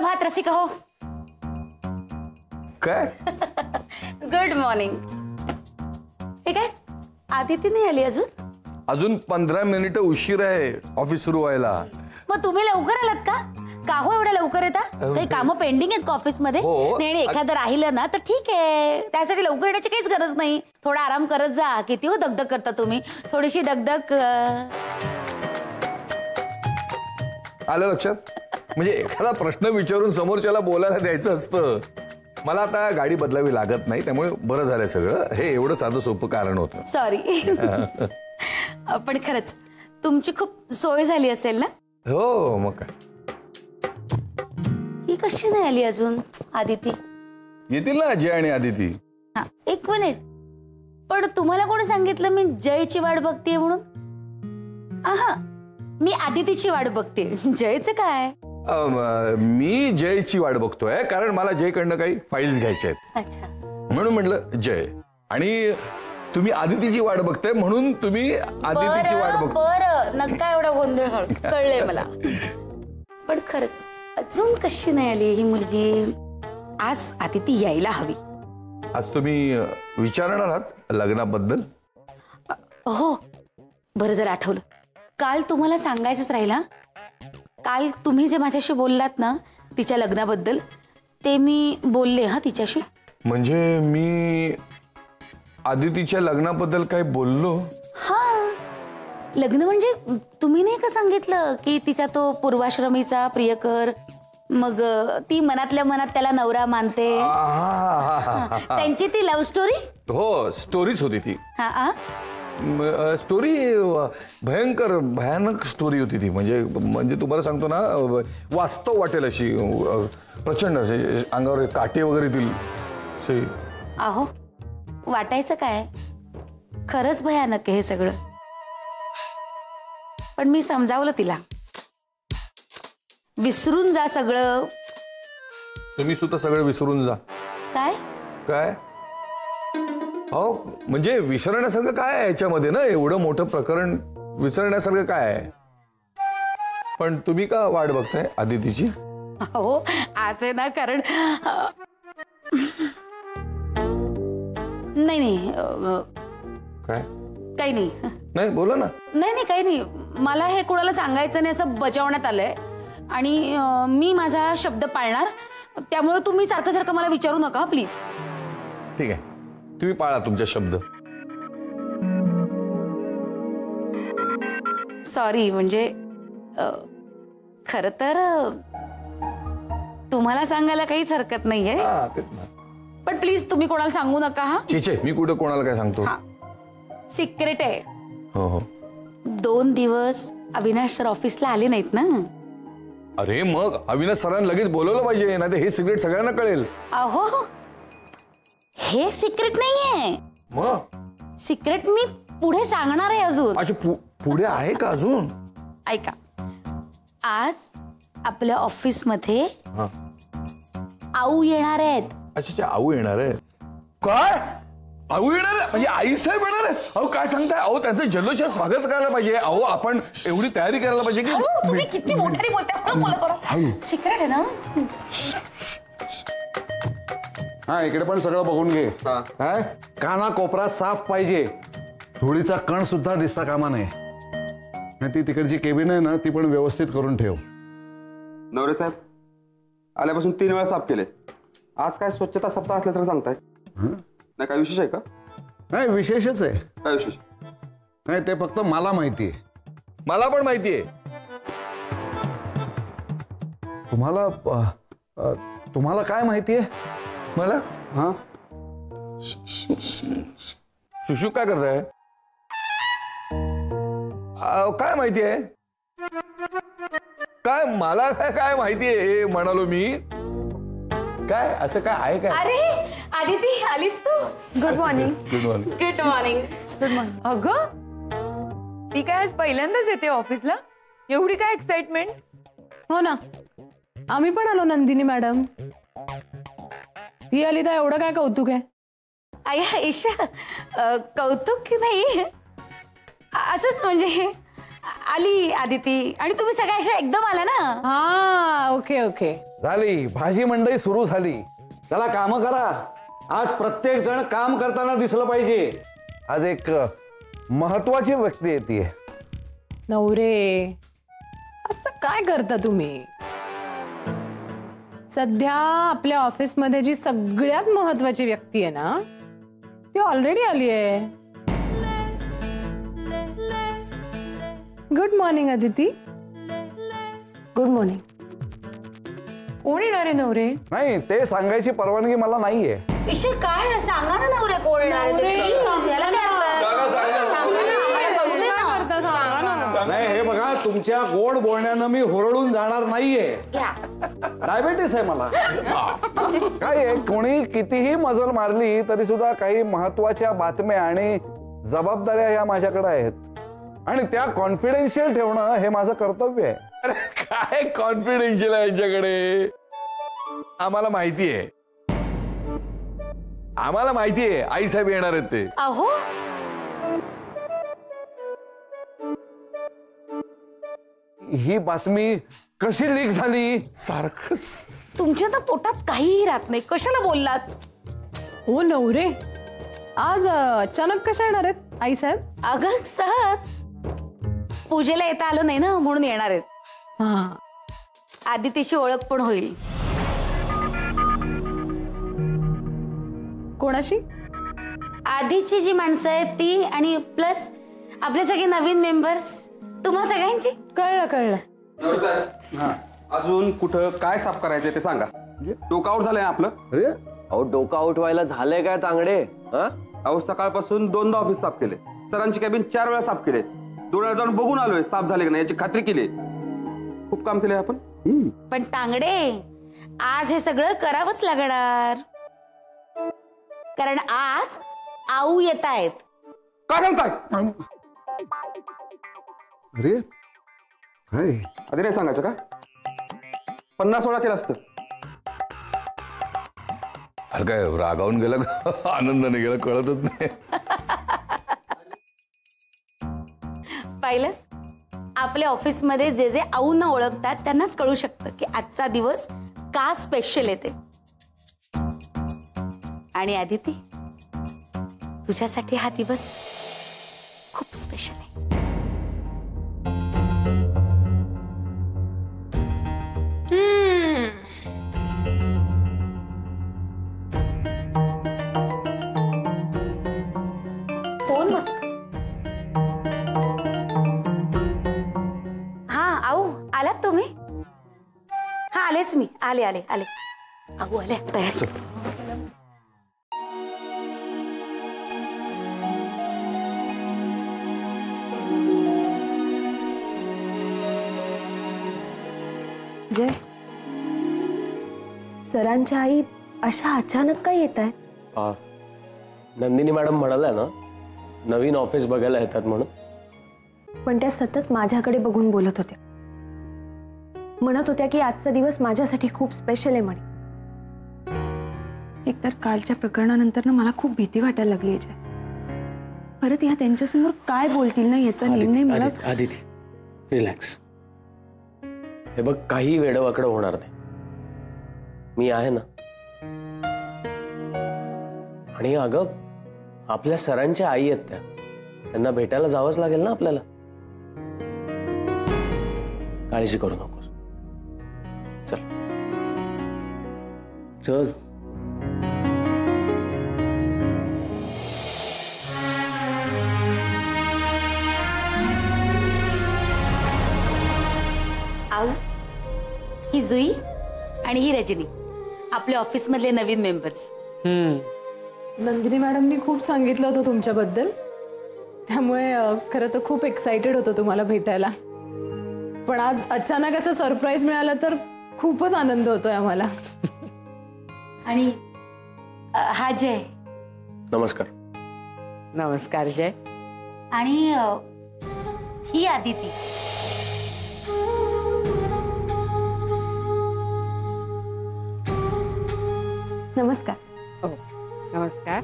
सुप्रभात रसिक हो. काय? Good morning. हे काय आदिती नाही आली अजून? अजून 15 मिनिटं उशीर आहे ऑफिस सुरू व्हायला. मग तुम्ही लवकर आलात का? का हो एवढ्या लवकर येता? काही कामं पेंडिंग आहेत ऑफिस मध्ये? नाही, एखादं राहिलं ना तर ठीक आहे, त्यासाठी लवकर येण्याची काहीच गरज नाही. थोडा आराम करत जा. किती हो दगदग करता तुम्ही. थोडीशी दगदग. आलं लक्षात? म्हणजे एखादा प्रश्न विचारून समोरच्याला बोलायला द्यायचं असतं. मला आता गाडी बदलावी लागत नाही, त्यामुळे बरं झालंय सगळं. हे एवढं साधं सोपं कारण होतं. सॉरी. पण खरंच तुमची खूप सोय झाली असेल ना? हो मग काय. ही कशी नाही आली अजून आदिती? येतील ना जय आणि आदिती. हा, एक मिनिट. पण तुम्हाला कोणी सांगितलं मी जयची वाट बघतेय म्हणून? आहा, मी आदितीची वाट बघते. जयचं काय? मी जयची वाट बघतोय, कारण मला जयकडनं काही फाईल्स घ्यायच्या आहेत. अच्छा. म्हणून म्हटलं जय. आणि तुम्ही आदितीची वाट बघताय म्हणून तुम्ही आदितीची वाट बघताय. बरं, नका एवढा गोंधळ घालू. कळलंय मला. पण खरंच अजून कशी नाही आली ही मुलगी? आज आदिती यायला हवी. आज तुम्ही विचारणार आहात लग्नाबद्दल? हो. बरं, जर आठवलं, काल तुम्हाला सांगायचंच राहिला. काल तुम्ही जे माझ्याशी बोललात ना तिच्या लग्नाबद्दल, ते मी बोलले. हा, तिच्याशी. म्हणजे मी आदितीच्या लग्नाबद्दल काय बोललो? हा, लग्न म्हणजे तुम्ही नाही का सांगितलं की तिचा तो पूर्वाश्रमीचा प्रियकर, मग ती मनातल्या मनात त्याला नवरा मानते. त्यांची ती लव्ह स्टोरी. हो, स्टोरीच होती ती. हा, स्टोरी भयानक स्टोरी होती ती. म्हणजे तुम्हाला सांगतो ना, वास्तव वाटेल अशी. प्रचंड अंगावर काटे वगैरे येतील. अहो, वाटायचं काय, खरंच भयानक आहे हे सगळं. पण मी समजावलं तिला, विसरून जा सगळं. तुम्ही सुद्धा सगळं विसरून जा. काय काय? हो, म्हणजे विसरण्यासारखं काय आहे याच्यामध्ये ना? एवढं मोठं प्रकरण विसरण्यासारखं काय आहे? पण तुम्ही का वाट बघताय आदितीची? हो, आज आहे ना, कारण नाही काय? काही नाही. नाही, बोला ना. नाही, काही नाही. मला हे कोणाला सांगायचं नाही असं बजावण्यात आलंय, आणि मी माझा शब्द पाळणार. त्यामुळे तुम्ही सारखं सारखं मला विचारू नका प्लीज. ठीक आहे, तुम्ही पाळा तुमचा शब्द. सॉरी. म्हणजे खरं तर तुम्हाला सांगायला काहीच हरकत नाहीये, पण प्लीज तुम्ही कोणाला सांगू नका. हा, चीचे, मी कुठे कोणाला काय सांगतो? सिक्रेट आहे. हो हो. 2 दिवस अविनाश सर ऑफिसला आले नाहीत ना. अरे मग अविनाश सरांना लगेच बोलवलं पाहिजे, नाही तर हे सिक्रेट सगळ्यांना कळेल. अहो, हे सिक्रेट नाहीये. मग सिक्रेट मी पुढे सांगणार आहे अजून. अच्छा, पुढे आहे का अजून? ऐका, आज आपल्या ऑफिस मध्ये आऊ येणार आहेत. अच्छा, आऊ येणार आहे? काय? आऊ येणार आहे म्हणजे आई साहेब येणार आहे? अहो, काय सांगताय? अहो, त्यांचं जल्लोषात स्वागत करायला पाहिजे. अहो, आपण एवढी तयारी करायला पाहिजे की. तुम्ही किती मोठ्याने बोलताय. सिक्रेट आहे ना. हा, इकडे पण सगळं बघून घे. काय काना कोपरा साफ पाहिजे, धुळीचा कण सुद्धा दिसता कामा नये. ती तिकडची केबिन आहे ना, ती पण व्यवस्थित करून ठेव. नवरे साहेब, आल्यापासून 3 वेळा साफ केले. आज काय स्वच्छता सप्ताह असल्यासारखं सांगताय? नाही, काय विशेष आहे का? नाही, विशेषच आहे. काय विशेष? नाही, ते फक्त मला माहिती आहे. मला पण माहिती आहे. तुम्हाला काय माहिती आहे? मला? हा, सुशू काय करताय? काय माहिती आहे? काय मला काय माहिती आहे हे म्हणालो मी. काय असं काय आहे काय? अरे आदिती, आलीस तू? Good morning. Good morning. Good morning. Good morning. अगं, ती काय आज पहिल्यांदाच येते ऑफिसला? एवढी काय एक्साइटमेंट? हो ना, आम्ही पण आलो. नंदिनी मॅडम ती आली तर एवढं काय कौतुक आहे? आया ईशा, कौतुक की नाही, असंच म्हणजे आली आदिती, आणि तुम्ही सगळ्या एकदम आला ना. हा, ओके ओके. झाली भाजी मंडई सुरू झाली. चला काम करा. आज प्रत्येक जण काम करताना दिसलं पाहिजे. आज एक महत्वाची व्यक्ती येते. नवरे असं काय करता तुम्ही? सध्या आपल्या ऑफिसमध्ये जी सगळ्यात महत्वाची व्यक्ती आहे ना ती ऑलरेडी आली आहे. Good morning Aditi. Good morning. कोण येणार आहे नवरे? नाही ते सांगायची परवानगी मला नाहीये. विषय काय आहे? सांगा ना नवरे कोण येणार आहे ते. Please, याला काय अर्थ? सांगा ना, आम्हाला कळू दे ना. नाही हे बघा तुमच्या गोड बोलण्यानं मी होरडून जाणार नाहीये. घ्या. डायबिटीस आहे मला. काय आहे, कोणी कितीही मजल मारली तरी सुद्धा काही महत्वाच्या बातम्या आणि जबाबदाऱ्या ह्या माझ्याकडे आहेत आणि त्या कॉन्फिडेन्शियल ठेवणं हे माझं कर्तव्य आहे. अरे काय कॉन्फिडेन्शियल आहे यांच्याकडे? आम्हाला माहिती आहे. आम्हाला माहिती आहे आई साहेब येणार आहेत ते. अहो ही बातमी कशी लीक झाली? सारखं तुमच्या तर पोटात काहीही राहत नाही. कशाला बोललात? हो नवरे आज अचानक कशा येणार आहेत आई साहेब? अगं सहज पूजेला येता आलं नाही ना म्हणून येणार आहेत. हा आदितीची ओळख पण होईल. कोणाशी? आधीची जी माणसं आहेत ती आणि प्लस आपले सगळे नवीन मेंबर्स तुम्हा सगळ्यांची. कळलं कळलं. नवरे साहेब अजून कुठं काय साफ करायचंय ते सांगा. डोकं आउट झालंय आपलं. अरे अहो डोकं आउट व्हायला झालंय काय तांगडे? अहो सकाळपासून 2दा ऑफिस साफ केले. सरांची कॅबिन 4 वेळा साफ केले. 2 वेळा जाऊन बघून आलोय साफ झाले की नाही याची खात्री केली. खूप काम केलंय आपण. पण तांगडे आज हे सगळं करावंच लागणार कारण आज आऊ येत आहेत. काय सांगताय? अरे काय आधी नाही सांगायचं का? 50 वेळा केलं असतं. अरे काय रागावून गेलं का आनंदाने गेलं कळतच नाही. पाहिलंस आपल्या ऑफिसमध्ये जे जे आऊ न ओळखतात त्यांनाच कळू शकतं की आजचा दिवस का स्पेशल येते. आणि आदिती तुझ्यासाठी हा दिवस खूप स्पेशल आहे. फोन बस. हा आऊ आलात तुम्ही? हा आलेच मी. आले आले आले. आऊ आले तयार. जय सरांच्या आई अशा अचानक काय येत आहे? नंदिनी मॅडम म्हणाल्या ना नवीन ऑफिस बघायला येतात म्हणून. पण त्या सतत माझ्याकडे बघून बोलत होत्या. म्हणत होत्या की आजचा दिवस माझ्यासाठी खूप स्पेशल आहे म्हणे. एकतर कालच्या प्रकरणानंतर ना मला खूप भीती वाटायला लागली आहे जय. परत ह्या त्यांच्यासमोर काय बोलतील ना याचा निर्णय मला. आदिती रिलॅक्स. हे बघ काही वेडवाकडं होणार नाही. मी आहे ना. आणि अगं आपल्या सरांच्या आई आहेत त्या. त्यांना भेटायला जावंच लागेल ना आपल्याला. काळजी करू नकोस. चल चल. आऊ ही जुई आणि ही रजनी आपल्या ऑफिस मधले नवीन मेंबर्स. नंदिनी मॅडमनी खूप सांगितलं होतं तुमच्याबद्दल. त्यामुळे खरं तर खूप एक्साइटेड होतो तुम्हाला भेटायला. पण आज अचानक असं सरप्राईज मिळालं तर खूपच आनंद होतोय आम्हाला. आणि हा जय. नमस्कार. नमस्कार जय. आणि ही आदिती. नमस्कार. नमस्कार.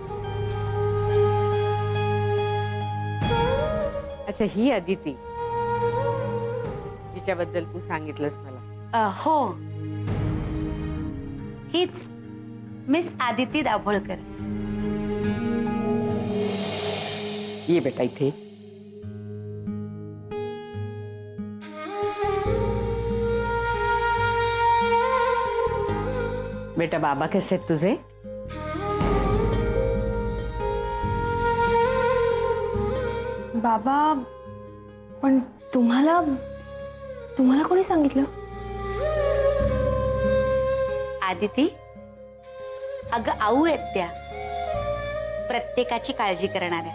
अच्छा ही अदिती जिच्याबद्दल तू सांगितलंस मला. हो, हीच मिस आदिती दाभोळकर. ये बेटा इथे. बेटा बाबा कसे आहेत तुझे? बाबा, पण तुम्हाला कोणी सांगितलं? आदिती, अगं आऊ आहेत त्या, प्रत्येकाची काळजी करणाऱ्या.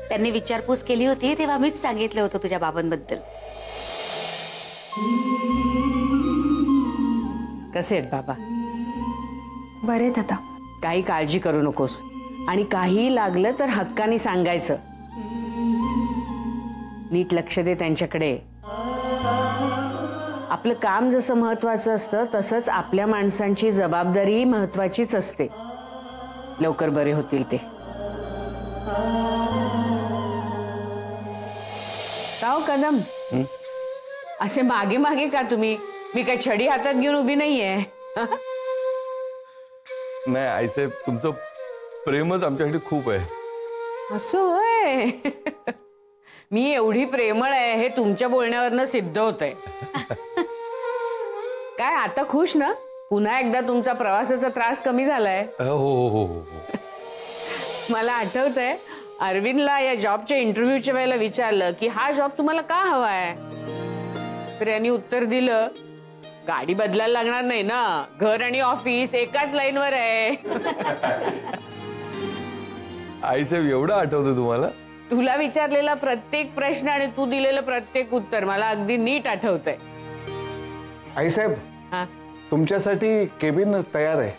त्यांनी विचारपूस केली होती तेव्हा मीच सांगितलं होतं तुझ्या बाबांबद्दल. कसे आहेत बाबा? बरे आहेत आता. काही काळजी करू नकोस आणि काही लागलं तर हक्काने सांगायचं. नीट लक्ष दे त्यांच्याकडे. आपलं काम जसं महत्वाचं असतं तसंच आपल्या माणसांची जबाबदारी महत्वाचीच असते. लवकर बरे होतील ते. का कदम, असे मागे मागे का तुम्ही? मी काय छडी हातात घेऊन उभी नाहीये. नाही आईसाहेब, तुमचं प्रेमच आमच्यासाठी खूप आहे. असं होय. मी एवढी प्रेमळ आहे हे तुमच्या बोलण्यावरनं सिद्ध होतंय. काय आता खुश ना? पुन्हा एकदा तुमचा प्रवासाचा त्रास कमी झालाय. हो हो हो हो. मला आठवतंय अरविंदला या जॉबच्या इंटरव्ह्यूच्या वेळेला विचारलं की हा जॉब तुम्हाला का हवाय, तर यांनी उत्तर दिलं, गाडी बदलायला लागणार नाही ना, घर आणि ऑफिस एकाच लाईनवर आहे. आईसाहेब, एवढं आठवतं तुम्हाला? तुला विचारलेला प्रत्येक प्रश्न आणि तू दिलेलं प्रत्येक उत्तर मला अगदी नीट आठवतंय. आईसाहेब, हा, तुमच्यासाठी केबिन तयार आहे.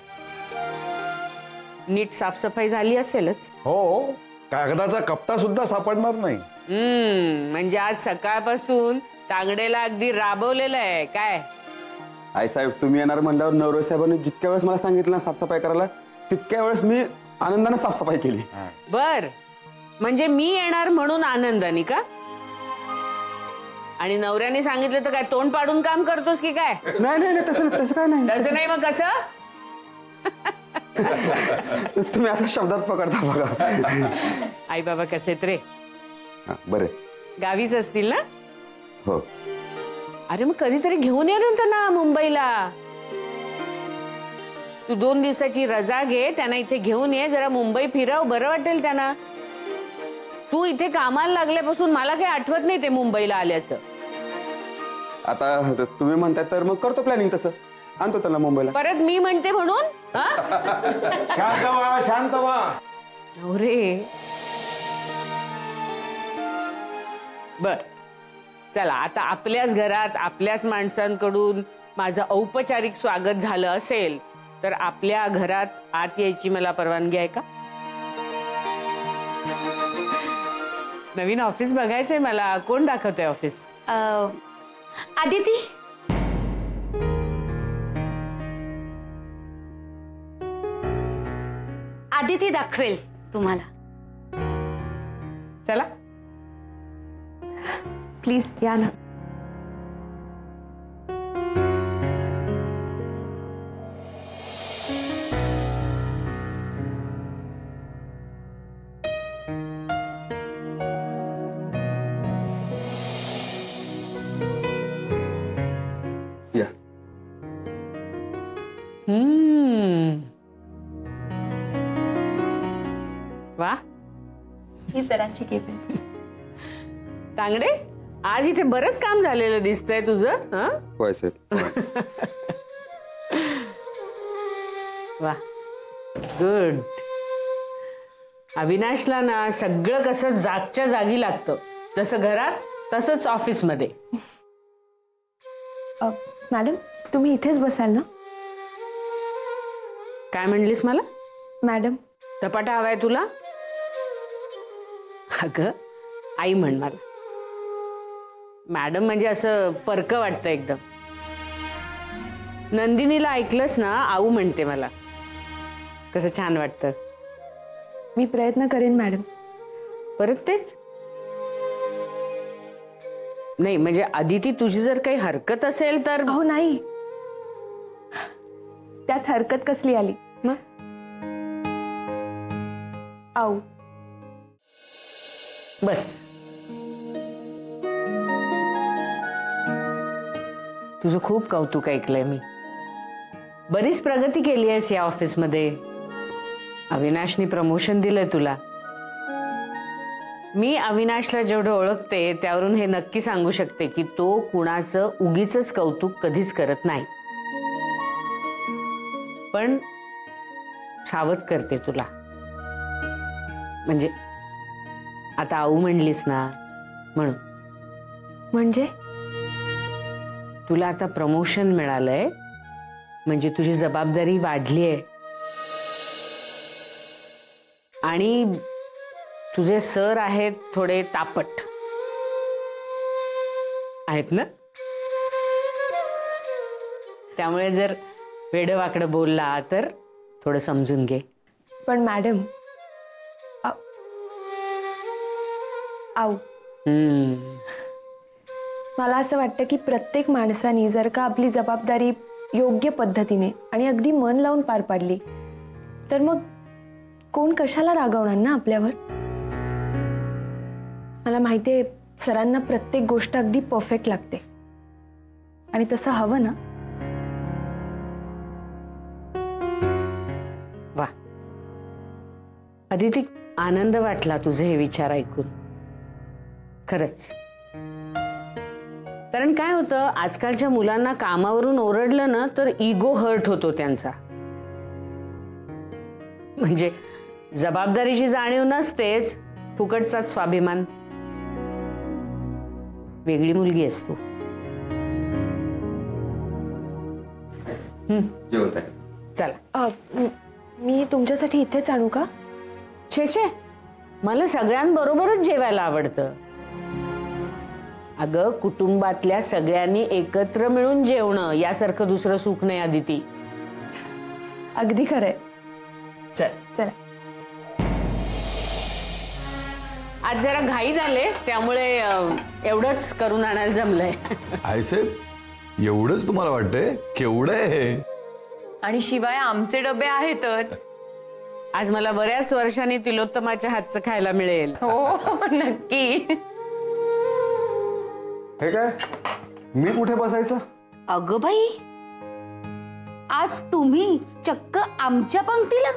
नीट साफसफाई झाली असेलच. हो, कागदाचा कप्ता सुद्धा सापडणार नाही. म्हणजे आज सकाळपासून तांगडेला अगदी राबवलेलं आहे काय? आईसाहेब, तुम्ही येणार म्हणल्यावर नवरोई साहेबांनी जितक्या वेळेस मला सांगितलं ना साफसफाई करायला, तितक्या वेळेस मी आनंदाने साफसफाई केली. बर, म्हणजे मी येणार म्हणून आनंदाने का? आणि नवऱ्याने सांगितलं तर काय तोंड पाडून काम करतोस की काय? नाही नाही नाही, तसं काय नाही. तसं नाही मग कसं? तुम्ही असं शब्दात पकडता बघा. आई बाबा कसे आहेत रे? बरे. गावीच असतील ना? हो. अरे मग कधीतरी घेऊन ये ना त्यांना मुंबईला. तू 2 दिवसाची रजा घे, त्यांना इथे घेऊन ये, जरा मुंबई फिरव, बरं वाटेल त्यांना. तू इथे कामाला लागल्यापासून मला काही आठवत नाही ते मुंबईला आल्याचं. आता तुम्ही म्हणताय तर मग करतो प्लॅनिंग, तसं आणतो त्यांना मुंबईला. परत मी म्हणते म्हणून? शांत व्हा, शांत व्हा. नवरे, बर चला, आता आपल्याच घरात आपल्याच माणसांकडून माझं औपचारिक स्वागत झालं असेल तर आपल्या घरात आत यायची मला परवानगी आहे का? नवीन ऑफिस बघायचंय मला. कोण दाखवतंय ऑफिस? आदिती. आदिती दाखवेल तुम्हाला. चला प्लीज या ना. या. वा, ही सरांची केबिन. तांगडे, आज इथे बरंच काम झालेलं दिसतंय तुझं. हं? होय साहेब. वा, गुड. अविनाशला ना सगळं कसं जागच्या जागी लागतं, जसं घरात तसंच ऑफिसमध्ये. मॅडम, तुम्ही इथेच बसाल ना? काय म्हणलीस मला? मॅडम. धपाटा हवाय तुला? अगं आई म्हण मला. मॅडम म्हणजे असं परकं वाटतं एकदम. नंदिनीला ऐकलंस ना, आऊ म्हणते मला. कसं छान वाटतं. मी प्रयत्न करेन मॅडम. परत तेच? नाही म्हणजे अदिती, तुझी जर काही हरकत असेल तर. अहो नाही, त्यात हरकत कसली आली? मग आऊ बस. तुझं खूप कौतुक ऐकलंय मी. बरीच प्रगती केली आहेस या ऑफिसमध्ये. अविनाशनी प्रमोशन दिलंय तुला. मी अविनाशला जेवढं ओळखते त्यावरून हे नक्की सांगू शकते की तो कुणाचं उगीचच कौतुक कधीच करत नाही. पण सावध करते तुला. म्हणजे आता आऊ म्हणलीस ना म्हणून. म्हणजे तुला आता प्रमोशन मिळालंय म्हणजे तुझी जबाबदारी वाढलीये. आणि तुझे सर आहेत थोडे तापट आहेत ना, त्यामुळे जर वेडं वाकडं बोलला तर थोडं समजून घे. पण मॅडम, आऊ मला असं वाटतं की प्रत्येक माणसाने जर का आपली जबाबदारी योग्य पद्धतीने आणि अगदी मन लावून पार पाडली तर मग कोण कशाला रागवणार ना आपल्यावर. मला माहितीये सरांना प्रत्येक गोष्ट अगदी परफेक्ट लागते आणि तसं हवं ना. वा अदिती, आनंद वाटला तुझे हे विचार ऐकून खरंच. कारण काय होतं, आजकालच्या मुलांना कामावरून ओरडलं ना तर इगो हर्ट होतो त्यांचा. म्हणजे जबाबदारीची जाणीव नसतेच, फुकटचाच स्वाभिमान. वेगळी मुलगी आहेस तू. जेवत आहे. चला. मी तुमच्यासाठी इथेच आणू का? छे छे, मला सगळ्यांबरोबरच जेवायला आवडतं. अगं कुटुंबातल्या सगळ्यांनी एकत्र मिळून जेवणं यासारखं दुसरं सुख नाही अदिती. अगदी खरंय. चल चला. आज जरा घाई झाले त्यामुळे एवढंच करून आणायला जमलंय. आईसाहेब एवढंच तुम्हाला वाटतंय? केवढं आहे हे? आणि शिवाय आमचे डबे आहेतच. आज मला बऱ्याच वर्षांनी तिलोत्तमाच्या हातचं खायला मिळेल. हो नक्की. हे काय, मी कुठे बसायचं? अगं बाई, आज तुम्ही चक्क आमच्या पंक्तीला.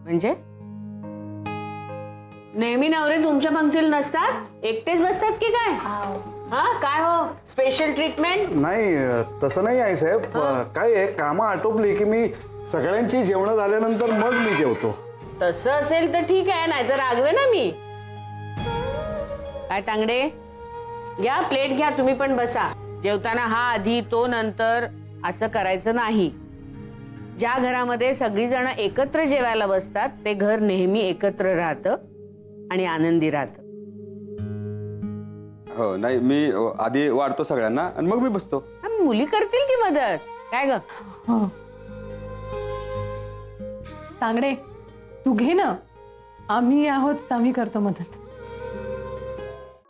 म्हणजे नेहमी नवरे तुमच्या पंक्तीला नसतात, एकटेच बसतात की काय? हा काय हो, स्पेशल ट्रीटमेंट? नाही तसं नाही आहे साहेब. काय आहे, कामं आटोपली की मी सगळ्यांची जेवण झाल्यानंतर मग मी जेवतो. तसं असेल तर ठीक आहे, नाहीतर रागवे ना मी. काय तांगडे, घ्या प्लेट घ्या, तुम्ही पण बसा. जेवताना हा आधी तो नंतर असं करायचं नाही. ज्या घरामध्ये सगळीजण एकत्र जेवायला बसतात ते घर नेहमी एकत्र राहतं आणि आनंदी राहतं. हो नाही, मी आधी वाढतो सगळ्यांना आणि मग मी बसतो. मुली करतील की मदत, काय ग? तांगडे तू घे ना, आम्ही आहोत, आम्ही करतो मदत.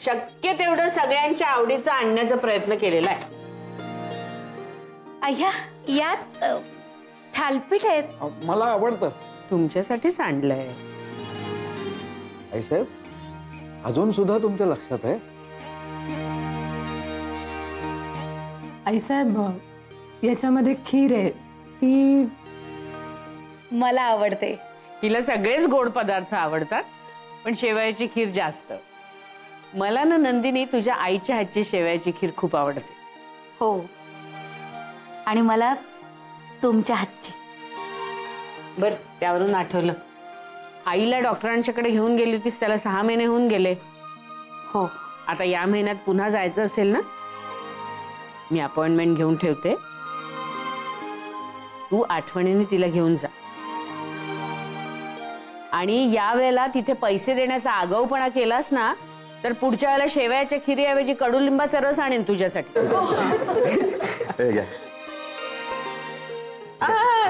शक्य तेवढं सगळ्यांच्या आवडीचं आणण्याचा प्रयत्न केलेला आहे. अय्या, यात थालपीठ आहेत. मला आवडतं. तुमच्यासाठीच आणलंय. आई साहेब, अजून सुद्धा तुमच्या लक्षात आहे? आईसाहेब, याच्यामध्ये खीर आहे, ती मला आवडते. हिला सगळेच गोड पदार्थ आवडतात पण शेवयाची खीर जास्त. मला ना नंदिनी तुझ्या आईच्या हातची शेवयाची खीर खूप आवडते. हो, आणि मला तुमच्या हातची. बर, त्यावरून आठवलं, आईला डॉक्टरांच्याकडे घेऊन गेली होतीस, त्याला 6 महिने होऊन गेले. हो. आता या महिन्यात पुन्हा जायचं असेल ना, मी अपॉइंटमेंट घेऊन ठेवते. तू आठवणीने तिला घेऊन जा. आणि या वेळेला तिथे पैसे देण्याचा आगाऊपणा केलास ना तर पुढच्या वेळेला शेवयाच्या खिरीऐवजी कडुलिंबाचा रस आणेन तुझ्यासाठी.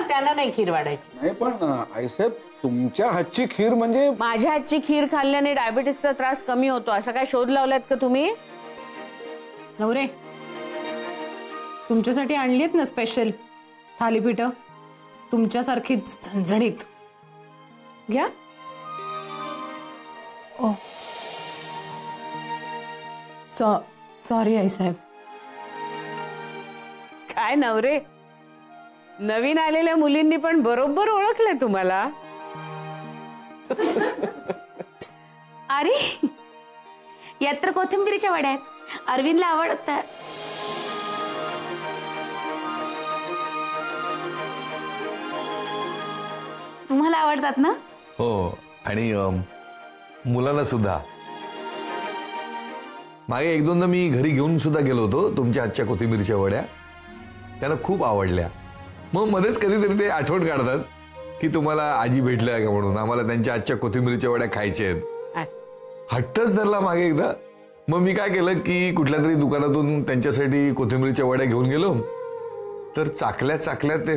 त्यांना नाही खीर वाढायची. नाही पण आईसाहेब, तुमच्या हातची खीर म्हणजे? माझ्या हातची खीर खाल्ल्याने डायबिटीसचा त्रास कमी होतो, असा काय शोध लावलात का तुम्ही? नवरे, तुमच्यासाठी आणली आहेत ना स्पेशल थालीपीठं, तुमच्यासारखीच झणझणीत. घ्या. ओ सॉरी आईसाहेब. काय नवरे, नवीन आलेल्या मुलींनी पण बरोबर ओळखलंय तुम्हाला. अरे यात तर कोथिंबीरीच्या वड्या आहेत. अरविंदला आवडतात. तुम्हाला आवडतात ना? हो, आणि मुलांना सुद्धा. मागे एक दोनदा मी घरी घेऊन सुद्धा गेलो होतो तुमच्या हातच्या कोथिंबीरच्या वड्या. त्यांना खूप आवडल्या. मग मध्येच कधीतरी ते आठवण काढतात की तुम्हाला आजी भेटल्या का म्हणून, आम्हाला त्यांच्या हातच्या कोथिंबीरच्या वड्या खायच्या आहेत. हट्टच धरला मागे एकदा. मग मी काय केलं की कुठल्या तरी दुकानातून त्यांच्यासाठी कोथिंबीरच्या वड्या घेऊन गेलो. तर चाकल्या चाकल्या ते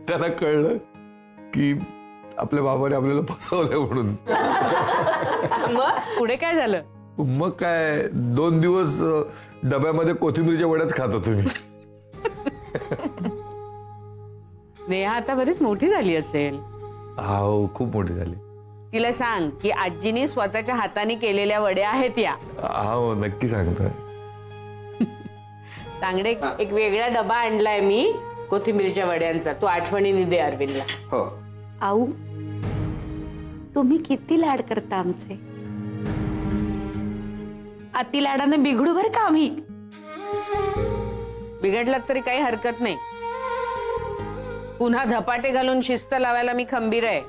त्यांना कळलं की आपल्या बाबाने आपल्याला फसवलं म्हणून. मग पुढे काय झालं? मग काय 2 दिवस डब्यामध्ये कोथिंबीरच्या वड्याच खात होतो मी. नेहा आता बरीच मोठी झाली असेल. हो, खूप मोठी झाली. तिला सांग की आजीने स्वतःच्या हाताने केलेल्या वड्या आहेत या. हो, नक्की सांगतोय. चांगले एक वेगळा डबा आणलाय मी कोथिंबीरच्या वड्यांचा. तू आठवणीने दे अरविंदला. हो. आऊ, तुम्ही किती लाड करता आमचे. अति लाडाने बिघडू बर का आम्ही. बिघडलात तरी काही हरकत नाही. पुन्हा धपाटे घालून शिस्त लावायला मी खंबीर आहे.